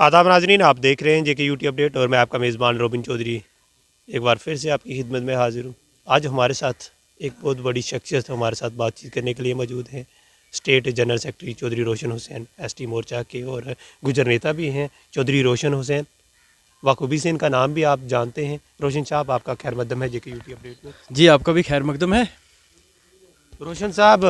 आदाब नाज़रीन, आप देख रहे हैं जेके यूटी अपडेट और मैं आपका मेज़बान रोबिन चौधरी एक बार फिर से आपकी खिदमत में हाजिर हूँ। आज हमारे साथ एक बहुत बड़ी शख्सियत हमारे साथ बातचीत करने के लिए मौजूद हैं। स्टेट जनरल सेक्रेटरी चौधरी रोशन हुसैन एसटी मोर्चा के और गुजर नेता भी हैं चौधरी रोशन हुसैन। वाकूबी से इनका नाम भी आप जानते हैं। रोशन साहब, आपका खैर मकदम है जेके यूटी अपडेट में। जी, आपका भी खैर मकदम है। रोशन साहब,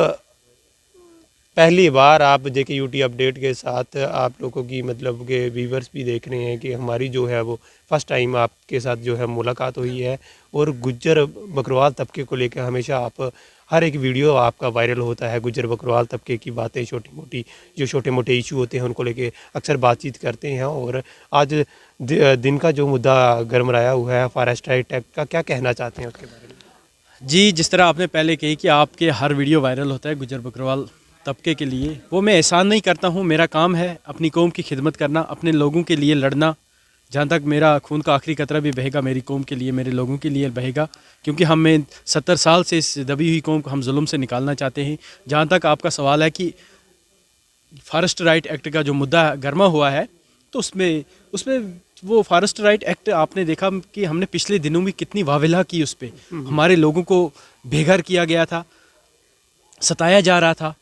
पहली बार आप जेके यूटी अपडेट के साथ आप लोगों की मतलब के व्यूवर्स भी देख रहे हैं कि हमारी जो है वो फर्स्ट टाइम आपके साथ जो है मुलाकात हुई है। और गुज्जर बकरवाल तबके को लेकर हमेशा आप हर एक वीडियो आपका वायरल होता है। गुज्जर बकरवाल तबके की बातें, छोटी मोटी जो छोटे मोटे इशू होते हैं उनको लेके अक्सर बातचीत करते हैं। और आज दिन का जो मुद्दा गरमराया हुआ है फॉरेस्ट राइट एक्ट का, क्या कहना चाहते हैं उसके बारे में? जी, जिस तरह आपने पहले कही कि आपके हर वीडियो वायरल होता है गुजर बकरवाल तबके के लिए, वो मैं एहसान नहीं करता हूँ। मेरा काम है अपनी कौम की खिदमत करना, अपने लोगों के लिए लड़ना। जहाँ तक मेरा खून का आखिरी कतरा भी बहेगा मेरी कौम के लिए, मेरे लोगों के लिए बहेगा, क्योंकि हमें 70 साल से इस दबी हुई कौम को हम जुल्म से निकालना चाहते हैं। जहाँ तक आपका सवाल है कि फॉरेस्ट राइट एक्ट का जो मुद्दा गर्मा हुआ है, तो उसमें वो फॉरेस्ट राइट एक्ट आपने देखा कि हमने पिछले दिनों में कितनी वाविला की उस पर। हमारे लोगों को बेघर किया गया था, सताया जा रहा था।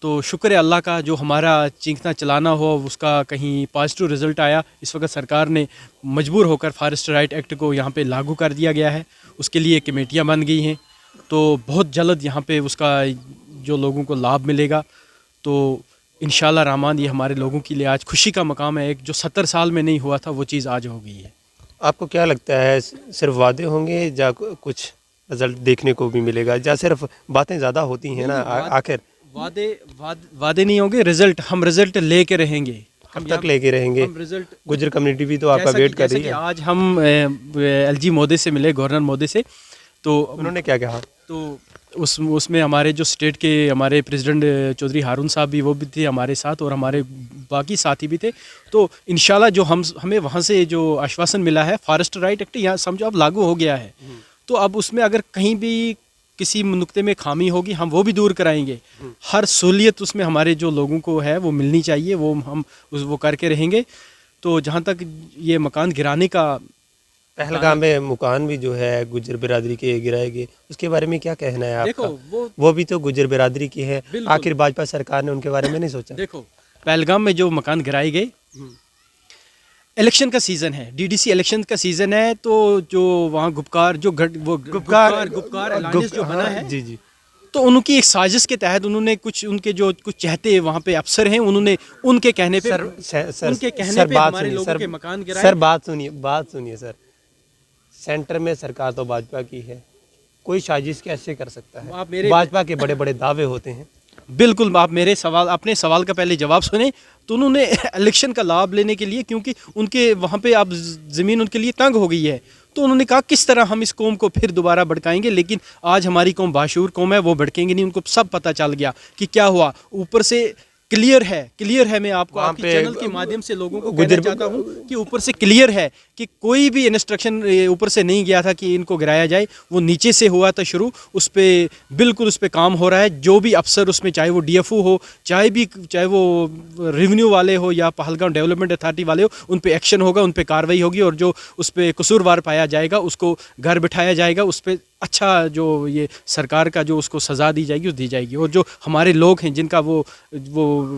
तो शुक्र है अल्लाह का, जो हमारा चीखना चलाना हो उसका कहीं पॉजिटिव रिजल्ट आया। इस वक्त सरकार ने मजबूर होकर फॉरेस्ट राइट एक्ट को यहाँ पे लागू कर दिया गया है। उसके लिए कमेटियाँ बन गई हैं, तो बहुत जल्द यहाँ पे उसका जो लोगों को लाभ मिलेगा। तो इंशाल्लाह रहमान ये हमारे लोगों के लिए आज खुशी का मकाम है। एक जो 70 साल में नहीं हुआ था वो चीज़ आज हो गई है। आपको क्या लगता है, सिर्फ वादे होंगे या कुछ रिजल्ट देखने को भी मिलेगा, या सिर्फ बातें ज़्यादा होती हैं ना? आखिर वादे नहीं होंगे, हम रिजल्ट लेके रहेंगे। कब तक लेके रहेंगे? हम रिजल्ट, गुजर कम्युनिटी भी तो आपका वेट कर रही है। आज हम एलजी मोदी से मिले, गवर्नर मोदी से, तो उन्होंने क्या कहा? तो उसमें हमारे जो स्टेट के हमारे प्रेसिडेंट चौधरी हारून साहब भी वो भी थे हमारे साथ, और हमारे बाकी साथी भी थे। तो इंशाल्लाह जो हमें वहाँ से जो आश्वासन मिला है, फॉरेस्ट राइट एक्ट यहाँ समझो अब लागू हो गया है। तो अब उसमें अगर कहीं भी किसी नुक्ते में खामी होगी हम वो भी दूर कराएंगे। हर सहूलियत उसमें हमारे जो लोगों को है वो मिलनी चाहिए, वो हम वो करके रहेंगे। तो जहाँ तक ये मकान गिराने का, पहलगाम में मकान भी जो है गुजर बिरादरी के गिराए गए, उसके बारे में क्या कहना है आपका? देखो वो भी तो गुजर बिरादरी की है। आखिर भाजपा सरकार ने उनके बारे में नहीं सोचा? देखो, पहलगाम में जो मकान गिराए गए, इलेक्शन का सीज़न है, डीडीसी इलेक्शन का सीज़न है, तो जो वहाँ गुपकार जो गुपकार अलायंस जो बना है, जी जी, तो उनकी एक साजिश के तहत उन्होंने उनके जो कुछ चाहते वहाँ पे अफसर हैं, उन्होंने उनके कहने पे हमारे लोगों के मकान गिराए। सर बात सुनिए सर, सेंटर में सरकार तो भाजपा की है, कोई साजिश कैसे कर सकता है? भाजपा के बड़े बड़े दावे होते हैं। बिल्कुल, आप अपने सवाल का पहले जवाब सुने। तो उन्होंने इलेक्शन का लाभ लेने के लिए, क्योंकि उनके वहाँ पे अब ज़मीन उनके लिए तंग हो गई है, तो उन्होंने कहा किस तरह हम इस कौम को फिर दोबारा भड़काएंगे। लेकिन आज हमारी कौम बाशूर कौम है, वो भड़केंगे नहीं। उनको सब पता चल गया कि क्या हुआ। ऊपर से क्लियर है। मैं आपको आपके चैनल के माध्यम से लोगों को कहना चाहता हूँ कि ऊपर से क्लियर है कि कोई भी इंस्ट्रक्शन ऊपर से नहीं गया था कि इनको गिराया जाए, वो नीचे से हुआ था शुरू। उस पर बिल्कुल उस पर काम हो रहा है। जो भी अफसर उसमें, चाहे वो डीएफओ हो, चाहे वो रेवेन्यू वाले हो या पहलगाम डेवलपमेंट अथॉरिटी वाले हो, उन पर एक्शन होगा, उन पर कार्रवाई होगी, और जो उस पर कसूरवार पाया जाएगा उसको घर बिठाया जाएगा। उस पर अच्छा जो ये सरकार का जो उसको सज़ा दी जाएगी वो दी जाएगी। और जो हमारे लोग हैं जिनका वो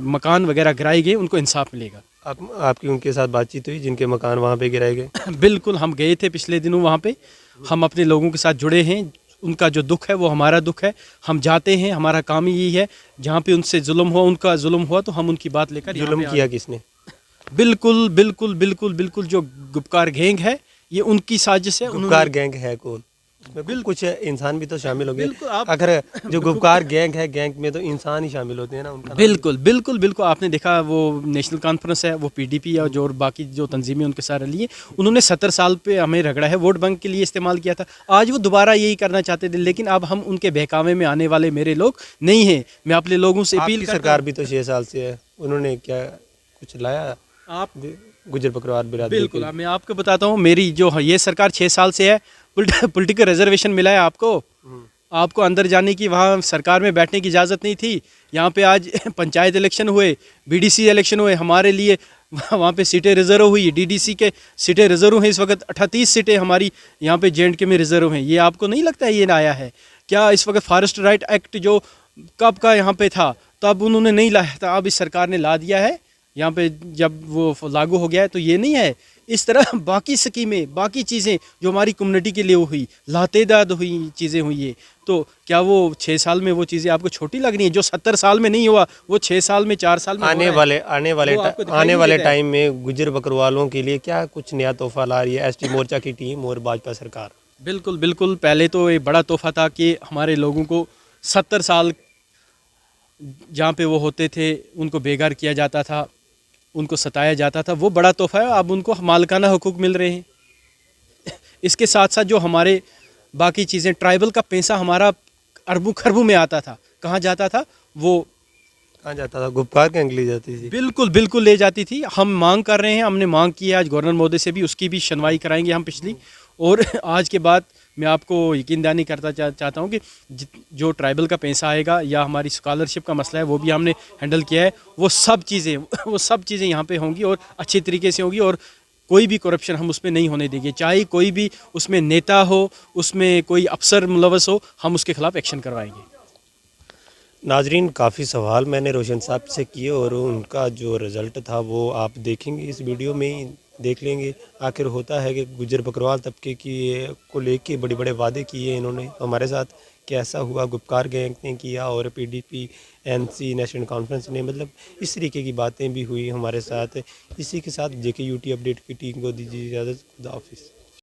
मकान वगैरह गिराए गए, उनको इंसाफ मिलेगा। आपकी उनके साथ बातचीत हुई जिनके मकान वहाँ पे गिराए गए? बिल्कुल, हम गए थे पिछले दिनों वहाँ पे। हम अपने लोगों के साथ जुड़े हैं। उनका जो दुख है वो हमारा दुख है। हम जाते हैं, हमारा काम ही यही है। जहाँ पे उनसे जुल्म हुआ, उनका जुल्म हुआ, तो हम उनकी बात लेकर। जुल्म किया किसने? बिल्कुल जो गुपकार गैंग है, ये उनकी साजिश है। गुपकार गैंग है कौन? बिल्कुल, कुछ इंसान भी तो शामिल हो गए। अगर जो गुपकार गैंग है, गैंग में तो इंसान ही शामिल होते हैं ना उनका। बिल्कुल आपने देखा वो नेशनल कॉन्फ्रेंस है, वो पीडीपी है, जो और बाकी जो तंजीमें उनके साथ रही है, उन्होंने 70 साल पे हमें रगड़ा है, वोट बैंक के लिए इस्तेमाल किया था। आज वो दोबारा यही करना चाहते थे, लेकिन अब हम उनके बहकावे में आने वाले मेरे लोग नहीं हैं। मैं अपने लोगों से अपील करता हूं। सरकार भी तो 6 साल से है, उन्होंने क्या कुछ लाया आप गुजर बकरवाल बिरादरी? बिल्कुल, मैं आपको बताता हूँ, मेरी जो ये सरकार 6 साल से है। पॉलिटिकल रिजर्वेशन मिला है आपको अंदर जाने की, वहाँ सरकार में बैठने की इजाज़त नहीं थी। यहाँ पे आज पंचायत इलेक्शन हुए, बीडीसी इलेक्शन हुए, हमारे लिए वहाँ पे सीटें रिजर्व हुई, डीडीसी के सीटें रिजर्व हैं इस वक्त, 38 सीटें हमारी यहाँ पे JNK में रिजर्व हैं। ये आपको नहीं लगता है ये आया है क्या? इस वक्त फॉरेस्ट राइट एक्ट जो कब का यहाँ पे था, तब उन्होंने नहीं लाया था, अब इस सरकार ने ला दिया है यहाँ पे, जब वो लागू हो गया है। तो ये नहीं है, इस तरह बाकी स्कीमें, बाकी चीज़ें जो हमारी कम्युनिटी के लिए हुई, लातेदाद हुई चीज़ें हुई है, तो क्या वो 6 साल में वो चीज़ें आपको छोटी लग रही हैं? जो 70 साल में नहीं हुआ वो 6 साल में, 4 साल में आने आपको दिखाई नहीं वाले देता है। टाइम में गुजर बकरवालों के लिए क्या कुछ नया तोहफा ला रही है ST मोर्चा की टीम और भाजपा सरकार? बिल्कुल बिल्कुल, पहले तो एक बड़ा तोहफा था कि हमारे लोगों को 70 साल जहाँ पे वो होते थे उनको बेघर किया जाता था, उनको सताया जाता था, वो बड़ा तोहफा है। अब उनको मालिकाना हुकूक मिल रहे हैं। इसके साथ साथ जो हमारे बाकी चीज़ें, ट्राइबल का पैसा हमारा अरबों खरबों में आता था, कहाँ जाता था वो? कहाँ जाता था? गुप्कार के अंगली जाती थी। बिल्कुल बिल्कुल ले जाती थी। हम मांग कर रहे हैं, हमने मांग की है आज गवर्नर महोदय से भी, उसकी भी सुनवाई कराएंगे हम पिछली। और आज के बाद मैं आपको यकीन दहानी करता चाहता हूँ कि जो ट्राइबल का पैसा आएगा या हमारी स्कॉलरशिप का मसला है वो भी हमने हैंडल किया है। वो सब चीज़ें यहाँ पे होंगी और अच्छी तरीके से होंगी, और कोई भी करप्शन हम उसमें नहीं होने देंगे। चाहे कोई भी उसमें नेता हो, उसमें कोई अफसर मुलवस हो, हम उसके खिलाफ एक्शन करवाएंगे। नाजरीन, काफ़ी सवाल मैंने रोशन साहब से किए और उनका जो रिज़ल्ट था वो आप देखेंगे, इस वीडियो में ही देख लेंगे। आखिर होता है कि गुजर बकरवाल तबके की को लेके बड़े बड़े वादे किए इन्होंने हमारे साथ, कैसा हुआ? गुपकार गैंग ने किया और PDP NC नेशनल कॉन्फ्रेंस ने, मतलब इस तरीके की बातें भी हुई हमारे साथ। इसी के साथ JK UT अपडेट की टीम को दीजिए इजाज़त। खुदा हाफिज़।